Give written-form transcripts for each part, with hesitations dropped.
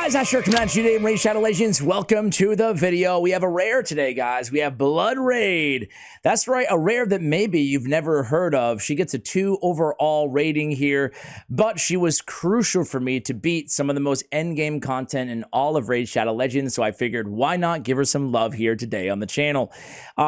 Guys, Asher coming at you today, Raid Shadow Legends. Welcome to the video. We have a rare today, guys. We have Bloodbraid. That's right, a rare that maybe you've never heard of. She gets a 2 overall rating here, but she was crucial for me to beat some of the most endgame content in all of Raid Shadow Legends, so I figured why not give her some love here today on the channel.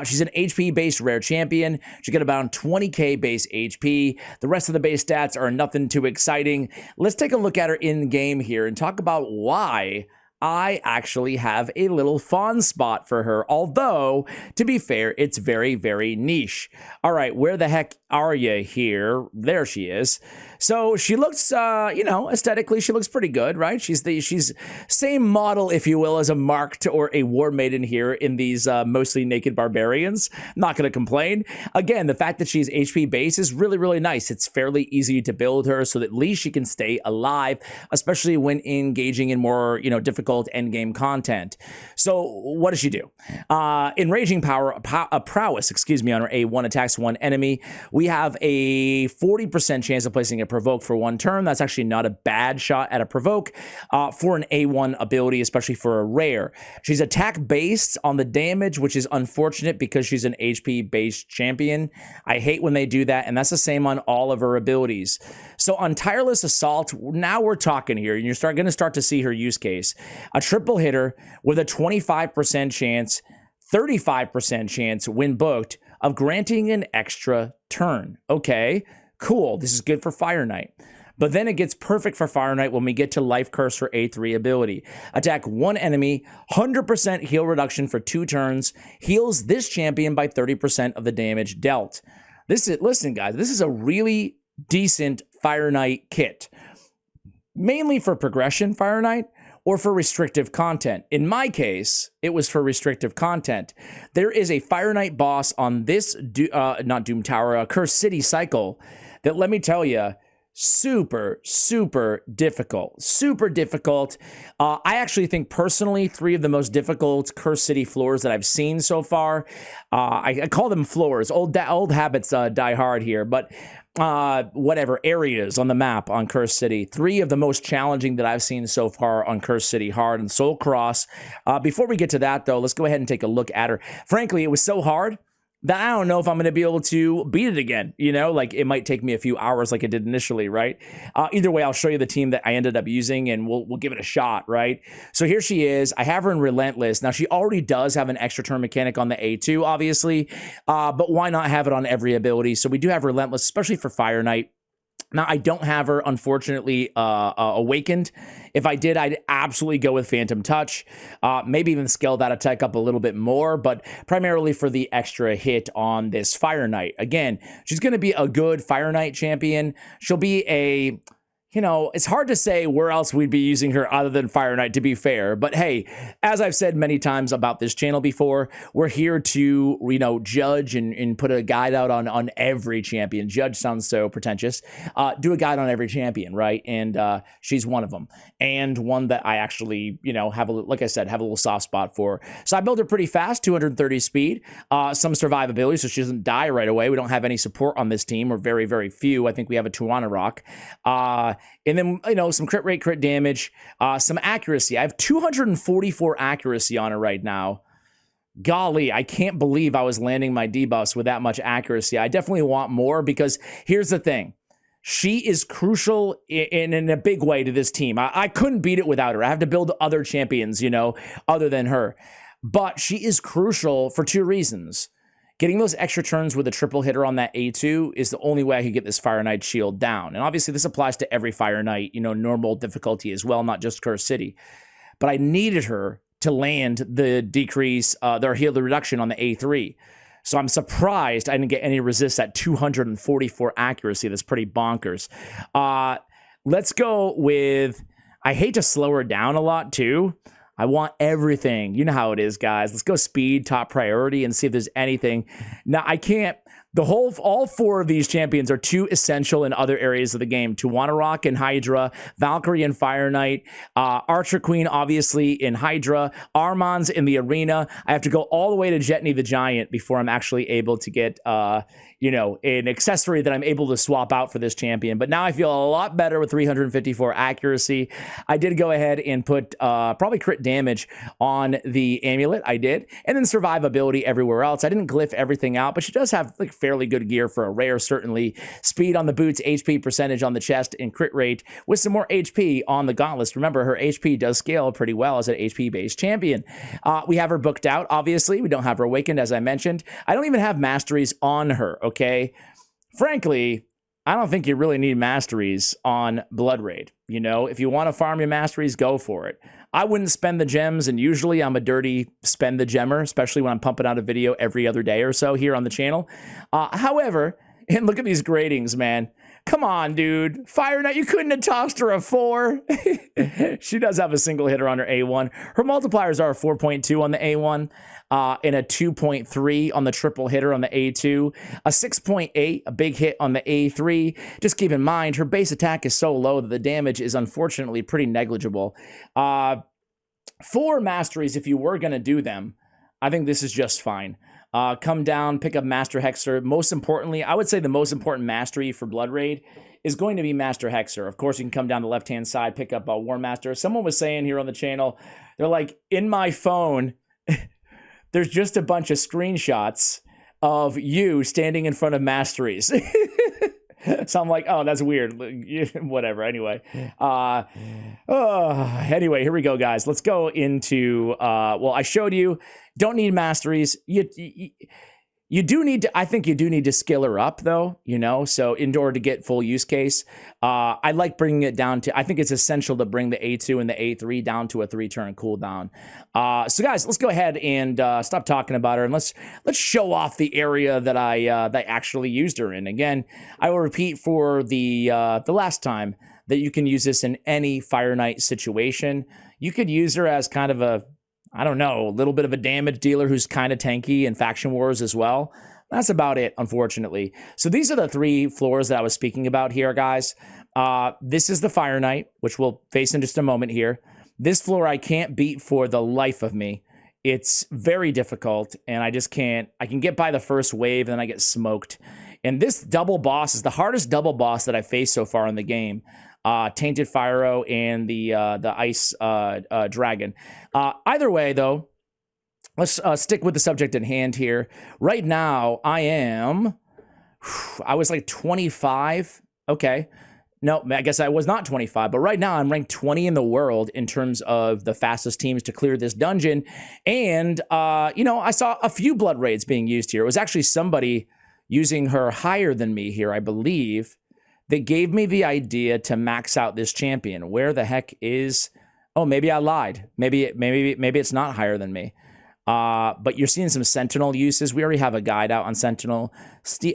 She's an HP-based rare champion. She got about 20k base HP. The rest of the base stats are nothing too exciting. Let's take a look at her in-game here and talk about why I actually have a little fond spot for her, although, to be fair, it's very, very niche. All right, where the heck are you here? There she is. So she looks, you know, aesthetically, she looks pretty good, right? She's same model, if you will, as a Marked or a War Maiden here in these mostly naked barbarians. Not going to complain. Again, the fact that she's HP base is really, really nice. It's fairly easy to build her so that at least she can stay alive, especially when engaging in more, you know, difficult endgame content. So what does she do? Enraging prowess, excuse me, on her A1 attacks one enemy. We have a 40% chance of placing a provoke for one turn. That's actually not a bad shot at a provoke for an A1 ability, especially for a rare. She's attack based on the damage, which is unfortunate because she's an HP based champion. I hate when they do that, and that's the same on all of her abilities. So on Tireless Assault, now we're talking here, and you're going to start to see her use case. A triple hitter with a 25% chance, 35% chance when booked of granting an extra turn. Okay, cool. This is good for Fireknight. But then it gets perfect for Fireknight when we get to Life Curse for A3 ability. Attack one enemy, 100% heal reduction for 2 turns, heals this champion by 30% of the damage dealt. Listen, guys, this is a really decent Fireknight kit. Mainly for progression Fireknight, or for restrictive content. In my case, it was for restrictive content. There is a Fireknight boss on this, not Doom Tower, Cursed City cycle that, let me tell you, super difficult. Super difficult. I actually think personally 3 of the most difficult Cursed City floors that I've seen so far. I call them floors. Old habits die hard here, but whatever areas on the map on Cursed City. 3 of the most challenging that I've seen so far on Cursed City, Hard and Soul Cross. Before we get to that, though, let's go ahead and take a look at her. Frankly, it was so hard that I don't know if I'm going to be able to beat it again. You know, like it might take me a few hours like it did initially, right? Either way, I'll show you the team that I ended up using and we'll give it a shot, right? So here she is. I have her in Relentless. Now, she already does have an extra turn mechanic on the A2, obviously, but why not have it on every ability? So we do have Relentless, especially for Fireknight. Now, I don't have her, unfortunately, awakened. If I did, I'd absolutely go with Phantom Touch. Maybe even scale that attack up a little bit more, but primarily for the extra hit on this Fireknight. Again, she's going to be a good Fireknight champion. She'll be a... You know, it's hard to say where else we'd be using her other than Fireknight, to be fair. But hey, as I've said many times about this channel before, we're here to, you know, judge and put a guide out on every champion. Judge sounds so pretentious. Do a guide on every champion, right? And she's one of them. And one that I actually, you know, have like I said, have a little soft spot for. So I built her pretty fast, 230 speed, some survivability, so she doesn't die right away. We don't have any support on this team, or very, very few. I think we have a Tuana Rock. And then, you know, some crit rate, crit damage, some accuracy. I have 244 accuracy on her right now. Golly, I can't believe I was landing my debuffs with that much accuracy. I definitely want more because here's the thing. She is crucial in a big way to this team. I couldn't beat it without her. I have to build other champions, you know, other than her. But she is crucial for 2 reasons. Getting those extra turns with a triple hitter on that A2 is the only way I could get this Fireknight shield down. And obviously this applies to every Fireknight, you know, normal difficulty as well, not just Cursed City. But I needed her to land the decrease, their heal the reduction on the A3. So I'm surprised I didn't get any resist at 244 accuracy. That's pretty bonkers. Let's go with, I hate to slow her down a lot too. I want everything. You know how it is, guys. Let's go speed, top priority, and see if there's anything. Now, I can't. all four of these champions are too essential in other areas of the game. Tuwanarok in Hydra, Valkyrie in Fireknight, Archer Queen obviously in Hydra, Armand's in the arena. I have to go all the way to Jetney the Giant before I'm actually able to get an accessory that I'm able to swap out for this champion. But now I feel a lot better with 354 accuracy. I did go ahead and put probably crit damage on the amulet. I did. And then survivability everywhere else. I didn't glyph everything out, but she does have like fairly good gear for a rare, certainly. Speed on the boots, HP percentage on the chest, and crit rate with some more HP on the gauntlets. Remember, her HP does scale pretty well as an HP-based champion. We have her booked out, obviously. We don't have her awakened, as I mentioned. I don't even have masteries on her, okay? Frankly, I don't think you really need masteries on Bloodbraid. You know, if you want to farm your masteries, go for it. I wouldn't spend the gems, and usually I'm a dirty spend the gemmer, especially when I'm pumping out a video every other day or so here on the channel. However, and look at these gradings, man. Come on, dude. Fireknight, you couldn't have tossed her a 4. She does have a single hitter on her A1. Her multipliers are a 4.2 on the A1, and a 2.3 on the triple hitter on the A2, a 6.8, a big hit on the A3. Just keep in mind, her base attack is so low that the damage is unfortunately pretty negligible. 4 masteries, if you were going to do them, I think this is just fine. Come down, pick up Master Hexer. Most importantly, I would say the most important mastery for Bloodbraid is going to be Master Hexer. Of course, you can come down the left-hand side, pick up War Master. Someone was saying here on the channel, they're like, in my phone, there's just a bunch of screenshots of you standing in front of Masteries. So I'm like, oh, that's weird. Whatever. Anyway. Anyway, here we go, guys. Let's go into, well, I showed you, don't need masteries. You do need to, I think you do need to skill her up though, you know, so in order to get full use case, I like bringing it down to, I think it's essential to bring the A2 and the A3 down to a 3-turn cooldown. So guys, let's go ahead and stop talking about her and let's show off the area that I actually used her in. Again, I will repeat for the last time that you can use this in any Fireknight situation. You could use her as kind of a, I don't know, a little bit of a damage dealer who's kind of tanky in Faction Wars as well. That's about it, unfortunately. So these are the 3 floors that I was speaking about here, guys. This is the Fireknight, which we'll face in just a moment here. This floor I can't beat for the life of me. It's very difficult, and I just can't. I can get by the first wave, and then I get smoked. And this double boss is the hardest double boss that I've faced so far in the game. Tainted Fyro and the Ice Dragon. Either way, though, let's stick with the subject at hand here. Right now, I was like 25. Okay. No, I guess I was not 25, but right now I'm ranked 20 in the world in terms of the fastest teams to clear this dungeon. And, you know, I saw a few Bloodbraids being used here. It was actually somebody using her higher than me here, I believe, that gave me the idea to max out this champion. Where the heck is... Oh, maybe I lied. Maybe it's not higher than me. But you're seeing some Sentinel uses. We already have a guide out on Sentinel.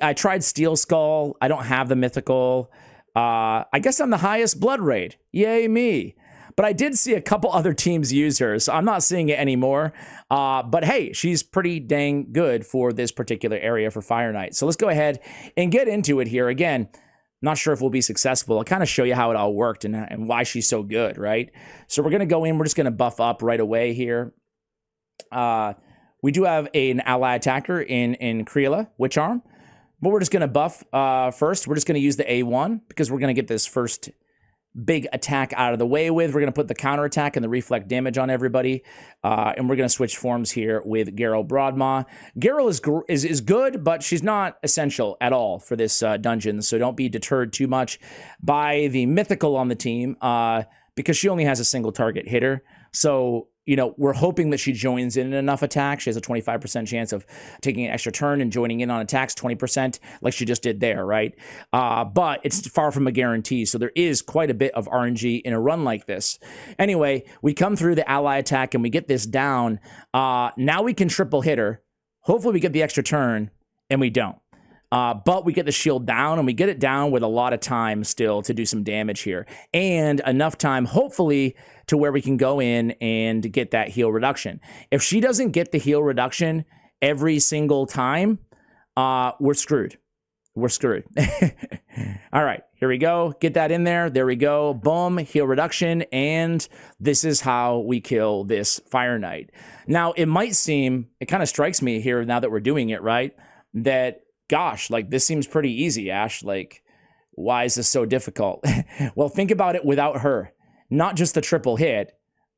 I tried Steel Skull. I don't have the mythical. I guess I'm the highest Bloodbraid. Yay me. But I did see a couple other teams use her, so I'm not seeing it anymore. But hey, she's pretty dang good for this particular area for Fireknight. So let's go ahead and get into it here. Again, not sure if we'll be successful. I'll kind of show you how it all worked and why she's so good, right? So we're going to go in. We're just going to buff up right away here. We do have an ally attacker in Creela, Witch Arm. But we're just going to buff first. We're just going to use the A1 because we're going to get this first big attack out of the way with. We're going to put the counter attack and the reflect damage on everybody. And we're going to switch forms here with Geralt Broadmaw. Geralt is good, but she's not essential at all for this dungeon. So don't be deterred too much by the mythical on the team because she only has a single target hitter. So, you know, we're hoping that she joins in enough attacks. She has a 25% chance of taking an extra turn and joining in on attacks, 20%, like she just did there, right? But it's far from a guarantee, so there is quite a bit of RNG in a run like this. Anyway, we come through the ally attack and we get this down. Now we can triple hit her. Hopefully we get the extra turn, and we don't. But we get the shield down, and we get it down with a lot of time still to do some damage here. And enough time, hopefully, to where we can go in and get that heal reduction. If she doesn't get the heal reduction every single time, we're screwed. We're screwed. All right, here we go. Get that in there. There we go. Boom, heal reduction. And this is how we kill this Fireknight. Now, it might seem, it kind of strikes me here now that we're doing it, right? That, gosh, like this seems pretty easy, Ash. Like, why is this so difficult? Well, think about it without her. Not just the triple hit,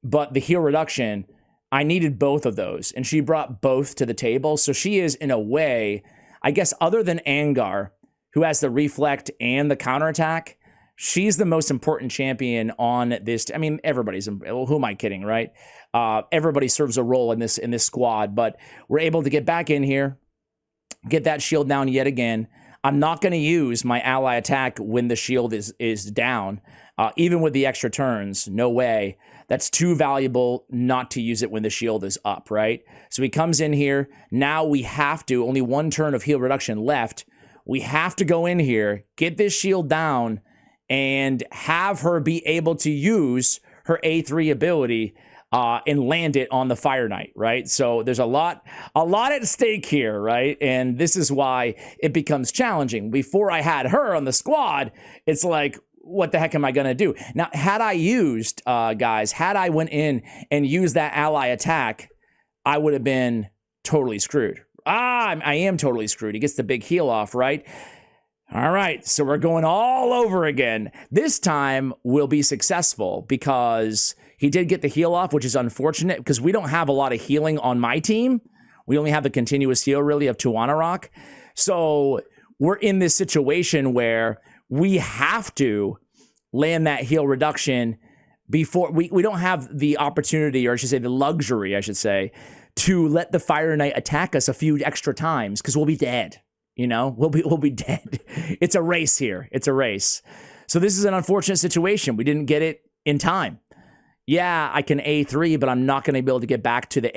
but the heal reduction. I needed both of those, and she brought both to the table. So she is, in a way, I guess, other than Angar, who has the reflect and the counterattack, she's the most important champion on this. I mean, everybody's, well, who am I kidding, right? Everybody serves a role in this squad, but we're able to get back in here, get that shield down yet again. I'm not going to use my ally attack when the shield is down, even with the extra turns. No way. That's too valuable not to use it when the shield is up, right? So he comes in here. Now we have to, only one turn of heal reduction left. We have to go in here, get this shield down, and have her be able to use her A3 ability and land it on the Fireknight, right? So there's a lot at stake here, right? And this is why it becomes challenging. Before I had her on the squad, it's like, what the heck am I going to do? Now, had I used, guys, had I went in and used that ally attack, I would have been totally screwed. I am totally screwed. He gets the big heal off, right? All right, so we're going all over again. This time we'll be successful because he did get the heal off, which is unfortunate because we don't have a lot of healing on my team. We only have the continuous heal, really, of Tuanarok. So we're in this situation where we have to land that heal reduction before we don't have the opportunity, or I should say the luxury, I should say, to let the Fireknight attack us a few extra times because we'll be dead. You know, we'll be dead. It's a race here. It's a race. So this is an unfortunate situation. We didn't get it in time. Yeah, I can A3, but I'm not going to be able to get back to the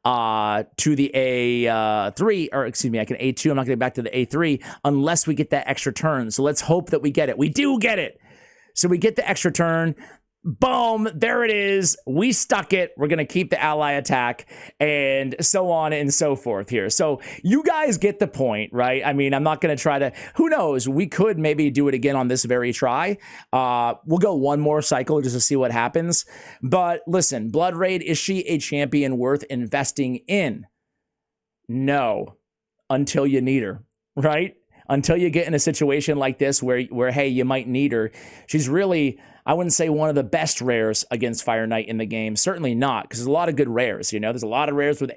A3, or excuse me, I can A2. I'm not going to get back to the A3 unless we get that extra turn. So let's hope that we get it. We do get it. So we get the extra turn. Boom, there it is. We stuck it. We're going to keep the ally attack and so on and so forth here. So you guys get the point, right? I mean, I'm not going to try to, who knows? We could maybe do it again on this very try. We'll go one more cycle just to see what happens. But listen, Bloodbraid, is she a champion worth investing in? No, until you need her, right? Until you get in a situation like this where hey, you might need her. She's really, I wouldn't say one of the best rares against Fireknight in the game. Certainly not, because there's a lot of good rares. You know, there's a lot of rares with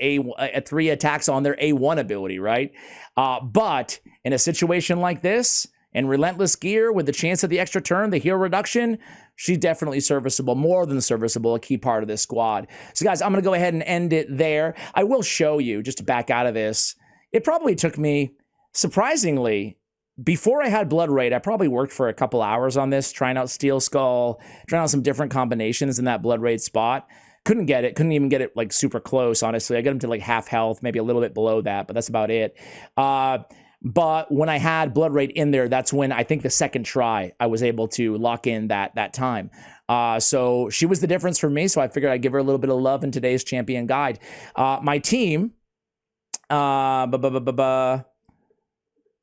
three attacks on their A1 ability, right? But in a situation like this, and Relentless Gear with the chance of the extra turn, the heal reduction, she's definitely serviceable, more than serviceable, a key part of this squad. So guys, I'm going to go ahead and end it there. I will show you, just to back out of this, it probably took me, surprisingly, before I had Bloodbraid, I probably worked for a couple hours on this, trying out Steel Skull, trying out some different combinations in that Bloodbraid spot. Couldn't get it. Couldn't even get it like super close, honestly. I got him to like half health, maybe a little bit below that, but that's about it. But when I had Bloodbraid in there, that's when I think the second try I was able to lock in that time. So she was the difference for me, so I figured I'd give her a little bit of love in today's champion guide. My team...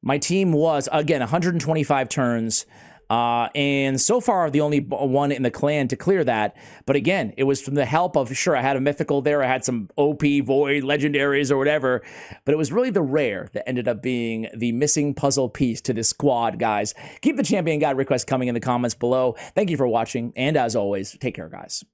my team was, again, 125 turns, and so far the only one in the clan to clear that. But again, it was from the help of, sure, I had a mythical there, I had some OP, void, legendaries, or whatever, but it was really the rare that ended up being the missing puzzle piece to this squad, guys. Keep the champion guide requests coming in the comments below. Thank you for watching, and as always, take care, guys.